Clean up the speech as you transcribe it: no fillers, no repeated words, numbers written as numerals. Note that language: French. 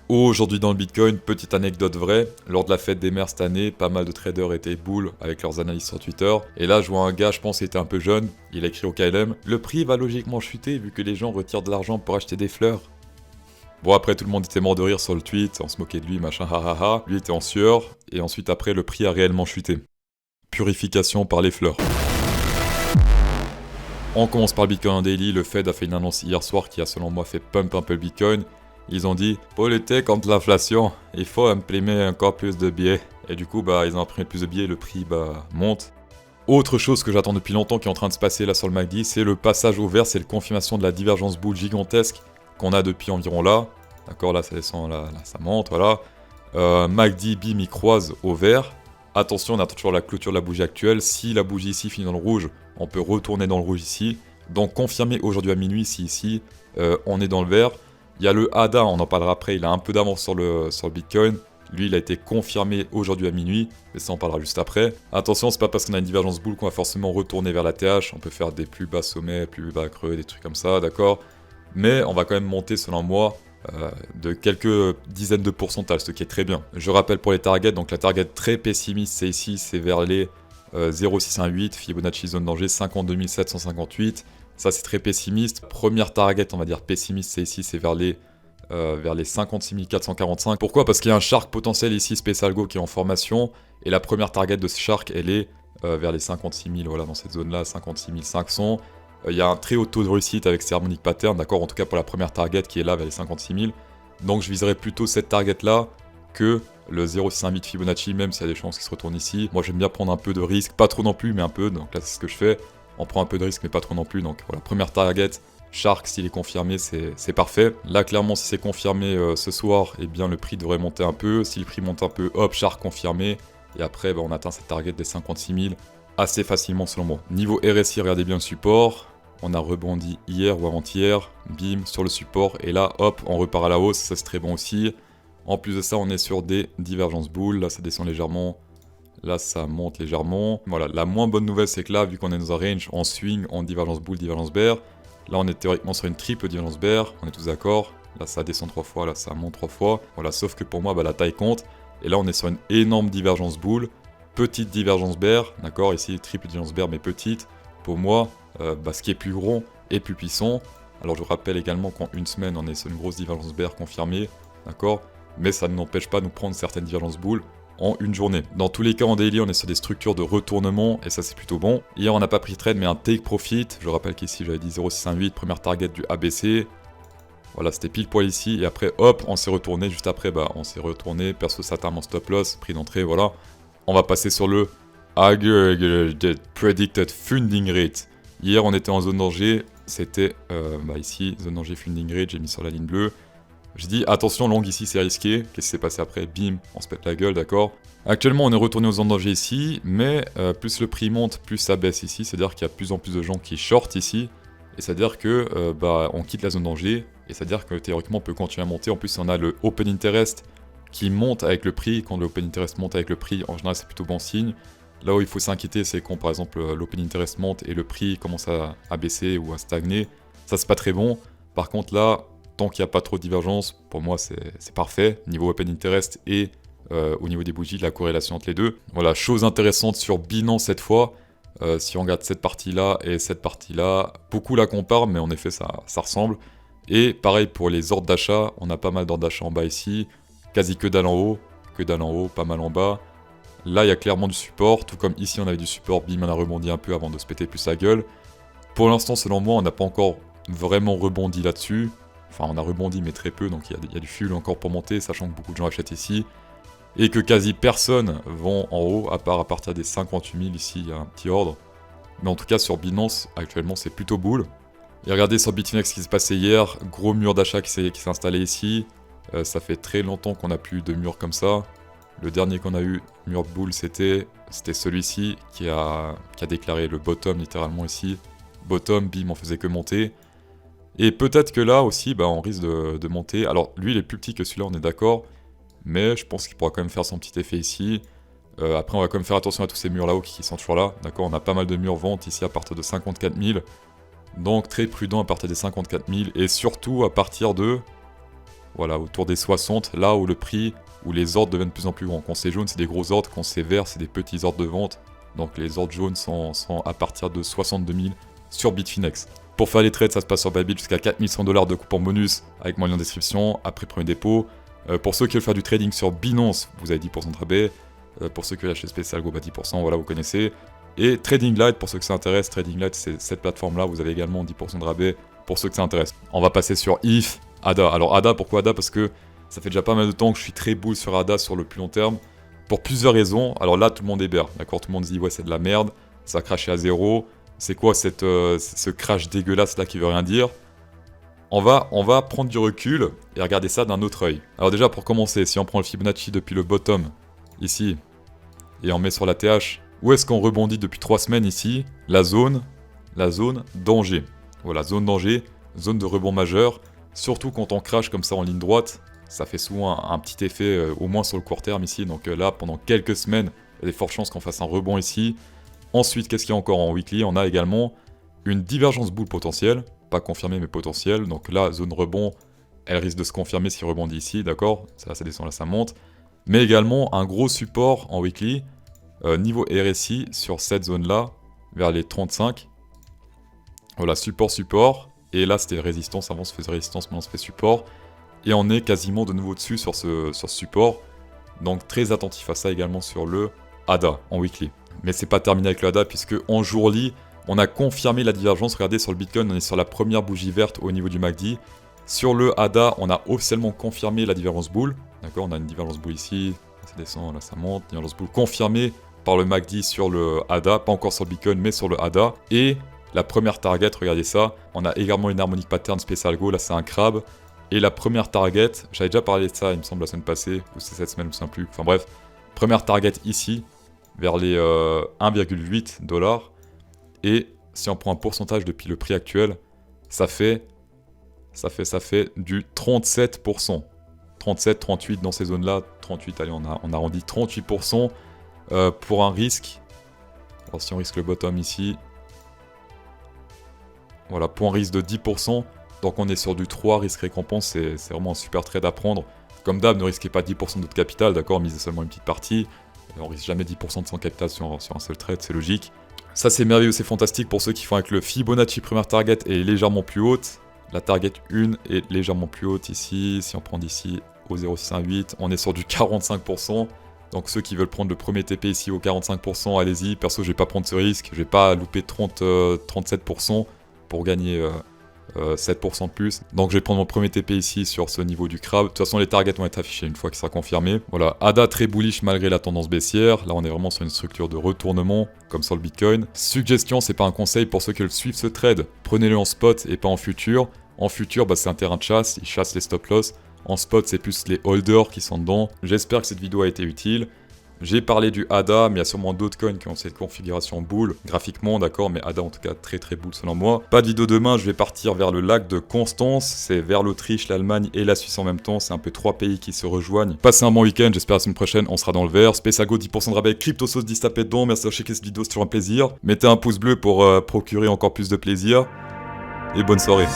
Aujourd'hui dans le Bitcoin, petite anecdote vraie, lors de la fête des mers cette année, pas mal de traders étaient boules avec leurs analyses sur Twitter, et là je vois un gars, je pense qu'il était un peu jeune, il a écrit au KLM, le prix va logiquement chuter vu que les gens retirent de l'argent pour acheter des fleurs. Bon après tout le monde était mort de rire sur le tweet, on se moquait de lui, machin, hahaha, lui était en sueur, et ensuite après le prix a réellement chuté. Purification par les fleurs. On commence par le Bitcoin Daily, le Fed a fait une annonce hier soir qui a selon moi fait pump un peu le Bitcoin. Ils ont dit, pour lutter contre l'inflation, il faut imprimer encore plus de billets. Et du coup, ils ont imprimé plus de billets, le prix monte. Autre chose que j'attends depuis longtemps qui est en train de se passer là sur le MACD, c'est le passage au vert, c'est la confirmation de la divergence boule gigantesque qu'on a depuis environ là. D'accord, là ça descend, là ça monte, voilà. MACD, BIM, il croise au vert. Attention, on attend toujours la clôture de la bougie actuelle. Si la bougie ici finit dans le rouge, on peut retourner dans le rouge ici. Donc confirmer aujourd'hui à minuit si ici on est dans le vert. Il y a le ADA, on en parlera après, il a un peu d'avance sur le Bitcoin. Lui, il a été confirmé aujourd'hui à minuit, mais ça on parlera juste après. Attention, c'est pas parce qu'on a une divergence boule qu'on va forcément retourner vers la TH. On peut faire des plus bas sommets, plus bas creux, des trucs comme ça, d'accord. Mais on va quand même monter, selon moi, de quelques dizaines de pourcentages, ce qui est très bien. Je rappelle pour les targets, donc la target très pessimiste, c'est ici, c'est vers les 0,618, Fibonacci zone danger 52 758. Ça c'est très pessimiste. Première target, on va dire pessimiste, c'est ici, c'est vers les 56 445. Pourquoi? Parce qu'il y a un shark potentiel ici, Space Algo, qui est en formation. Et la première target de ce shark, elle est vers les 56 000, voilà, dans cette zone-là, 56 500. Il y a un très haut taux de réussite avec ces harmonic patterns, d'accord, en tout cas pour la première target qui est là vers les 56 000. Donc je viserais plutôt cette target-là que le 0,618 Fibonacci, même s'il y a des chances qu'il se retourne ici. Moi j'aime bien prendre un peu de risque, pas trop non plus, mais un peu, donc là c'est ce que je fais. On prend un peu de risque mais pas trop non plus, donc voilà, première target, Shark s'il est confirmé c'est parfait. Là clairement si c'est confirmé ce soir, eh bien le prix devrait monter un peu. Si le prix monte un peu, hop, Shark confirmé, et après on atteint cette target des 56 000 assez facilement selon moi. Niveau RSI, regardez bien le support. On a rebondi hier ou avant-hier, bim, sur le support, et là, hop, on repart à la hausse, ça c'est très bon aussi. En plus de ça, on est sur des divergences boules, là ça descend légèrement, là ça monte légèrement. Voilà, la moins bonne nouvelle c'est que là, vu qu'on est dans un range en swing, en divergence boule, divergence bear, là on est théoriquement sur une triple divergence bear, on est tous d'accord. Là ça descend 3 fois, là ça monte 3 fois. Voilà, sauf que pour moi, la taille compte. Et là on est sur une énorme divergence boule, petite divergence bear, d'accord, ici triple divergence bear mais petite. Pour moi, ce qui est plus gros et plus puissant. Alors je vous rappelle également qu'en une semaine on est sur une grosse divergence bear confirmée, d'accord, mais ça ne n'empêche pas de nous prendre certaines divergences boules en une journée. Dans tous les cas en daily on est sur des structures de retournement et ça c'est plutôt bon. Hier on n'a pas pris trade mais un take profit, je rappelle qu'ici j'avais dit 0,618, première target du ABC. Voilà, c'était pile poil ici et après hop on s'est retourné, juste après on s'est retourné, perso Saturn en stop loss, prix d'entrée, voilà. On va passer sur le Aggregated Predicted Funding Rate. Hier, on était en zone danger. C'était ici, zone danger funding rate. J'ai mis sur la ligne bleue. J'ai dit attention, long ici, c'est risqué. Qu'est-ce qui s'est passé après? Bim, on se pète la gueule, d'accord. Actuellement, on est retourné aux zones danger ici. Mais plus le prix monte, plus ça baisse ici. C'est-à-dire qu'il y a de plus en plus de gens qui shortent ici. Et c'est-à-dire que on quitte la zone danger. Et c'est-à-dire que théoriquement, on peut continuer à monter. En plus, on a le Open Interest qui monte avec le prix. Quand le Open Interest monte avec le prix, en général, c'est plutôt bon signe. Là où il faut s'inquiéter, c'est quand par exemple l'open interest monte et le prix commence à baisser ou à stagner. Ça, c'est pas très bon. Par contre, là, tant qu'il n'y a pas trop de divergence, pour moi, c'est parfait. Niveau open interest et au niveau des bougies, la corrélation entre les deux. Voilà, chose intéressante sur Binance cette fois. Si on regarde cette partie-là et cette partie-là, beaucoup la comparent, mais en effet, ça ressemble. Et pareil pour les ordres d'achat, on a pas mal d'ordres d'achat en bas ici. Quasi que dalle en haut, pas mal en bas. Là, il y a clairement du support, tout comme ici on avait du support, bim, on a rebondi un peu avant de se péter plus la gueule. Pour l'instant, selon moi, on n'a pas encore vraiment rebondi là-dessus. Enfin, on a rebondi, mais très peu, donc il y a du fuel encore pour monter, sachant que beaucoup de gens achètent ici. Et que quasi personne vont en haut, à part à partir des 58 000, ici, il y a un petit ordre. Mais en tout cas, sur Binance, actuellement, c'est plutôt bull. Et regardez sur Bitfinex ce qui s'est passé hier, gros mur d'achat qui s'est installé ici. Ça fait très longtemps qu'on n'a plus de mur comme ça. Le dernier qu'on a eu, mur de boule, c'était celui-ci qui a déclaré le bottom littéralement ici. Bottom, bim, on faisait que monter. Et peut-être que là aussi, on risque de monter. Alors lui, il est plus petit que celui-là, on est d'accord. Mais je pense qu'il pourra quand même faire son petit effet ici. Après, on va quand même faire attention à tous ces murs là-haut qui sont toujours là. D'accord, on a pas mal de murs vente ici à partir de 54 000. Donc très prudent à partir des 54 000. Et surtout à partir de Voilà, autour des 60, là où le prix, où les ordres deviennent de plus en plus grands. Quand c'est jaune, c'est des gros ordres, quand c'est vert, c'est des petits ordres de vente. Donc les ordres jaunes sont à partir de 62 000 sur Bitfinex. Pour faire les trades, ça se passe sur Bybit jusqu'à 4100 $ de coupon bonus avec mon lien en description, après premier dépôt. Pour ceux qui veulent faire du trading sur Binance, vous avez 10% de rabais. Pour ceux qui veulent acheter spécial, go 10%, voilà, vous connaissez. Et Trading Light, pour ceux que ça intéresse, Trading Light, c'est cette plateforme-là, vous avez également 10% de rabais pour ceux que ça intéresse. On va passer sur ETH, ADA. Alors ADA, pourquoi ADA? Parce que ça fait déjà pas mal de temps que je suis très bull sur ADA sur le plus long terme, pour plusieurs raisons. Alors là, tout le monde est bear, d'accord? Tout le monde dit, ouais, c'est de la merde, ça a crashé à zéro. C'est quoi ce crash dégueulasse là qui veut rien dire? On va prendre du recul et regarder ça d'un autre œil. Alors déjà, pour commencer, si on prend le Fibonacci depuis le bottom, ici, et on met sur la TH, où est-ce qu'on rebondit depuis 3 semaines ici? La zone danger. Voilà, zone danger, zone de rebond majeur. Surtout quand on crash comme ça en ligne droite, ça fait souvent un petit effet, au moins sur le court terme ici. Donc là, pendant quelques semaines, il y a des fortes chances qu'on fasse un rebond ici. Ensuite, qu'est-ce qu'il y a encore en weekly? On a également une divergence boule potentielle, pas confirmée mais potentielle. Donc là, zone rebond, elle risque de se confirmer s'il rebondit ici, d'accord? Ça descend, là ça monte. Mais également un gros support en weekly, niveau RSI sur cette zone-là, vers les 35. Voilà, support. Et là, c'était résistance, avant on se faisait résistance, maintenant on se fait support. Et on est quasiment de nouveau dessus sur ce support. Donc très attentif à ça également sur le ADA en weekly. Mais c'est pas terminé avec le ADA puisque en jourly, on a confirmé la divergence. Regardez sur le Bitcoin, on est sur la première bougie verte au niveau du MACD. Sur le ADA, on a officiellement confirmé la divergence boule. D'accord, on a une divergence boule ici, ça descend, là ça monte. Divergence boule confirmée par le MACD sur le ADA, pas encore sur le Bitcoin mais sur le ADA. Et la première target, regardez ça, on a également une harmonique pattern spécial go, là c'est un crabe. Et la première target, j'avais déjà parlé de ça il me semble la semaine passée, ou c'est cette semaine, je ne sais plus. Enfin bref, première target ici, vers les 1,8 $. Et si on prend un pourcentage depuis le prix actuel, ça fait du 37%. 37, 38 dans ces zones-là, 38, allez, on arrondit 38% pour un risque. Alors si on risque le bottom ici, voilà, pour un risque de 10%. Donc on est sur du 3 risque récompense, c'est vraiment un super trade à prendre. Comme d'hab, ne risquez pas 10% de votre capital, d'accord, misez seulement une petite partie. On risque jamais 10% de son capital sur un seul trade, c'est logique. Ça c'est merveilleux, c'est fantastique pour ceux qui font avec le Fibonacci première target est légèrement plus haute. La target 1 est légèrement plus haute ici. Si on prend d'ici au 0,618, on est sur du 45%. Donc ceux qui veulent prendre le premier TP ici au 45%, allez-y. Perso, je vais pas prendre ce risque. Je vais pas louper 37% pour gagner 7% de plus. Donc je vais prendre mon premier TP ici sur ce niveau du crabe. De toute façon, les targets vont être affichés une fois qu'il sera confirmé. Voilà, ADA très bullish malgré la tendance baissière. Là, on est vraiment sur une structure de retournement, comme sur le Bitcoin. Suggestion, c'est pas un conseil pour ceux qui veulent suivre ce trade. Prenez-le en spot et pas en futur. En futur, c'est un terrain de chasse. Ils chassent les stop loss. En spot, c'est plus les holders qui sont dedans. J'espère que cette vidéo a été utile. J'ai parlé du ADA, mais il y a sûrement d'autres coins qui ont cette configuration boule, graphiquement, d'accord, mais ADA en tout cas très boule selon moi. Pas de vidéo demain, je vais partir vers le lac de Constance, c'est vers l'Autriche, l'Allemagne et la Suisse en même temps, c'est un peu 3 pays qui se rejoignent. Passez un bon week-end, j'espère la semaine prochaine, on sera dans le vert. Spéciago 10% de rabais, CryptoSauce 10 tapés dedans, merci d'avoir checké cette vidéo, c'est toujours un plaisir. Mettez un pouce bleu pour procurer encore plus de plaisir, et bonne soirée.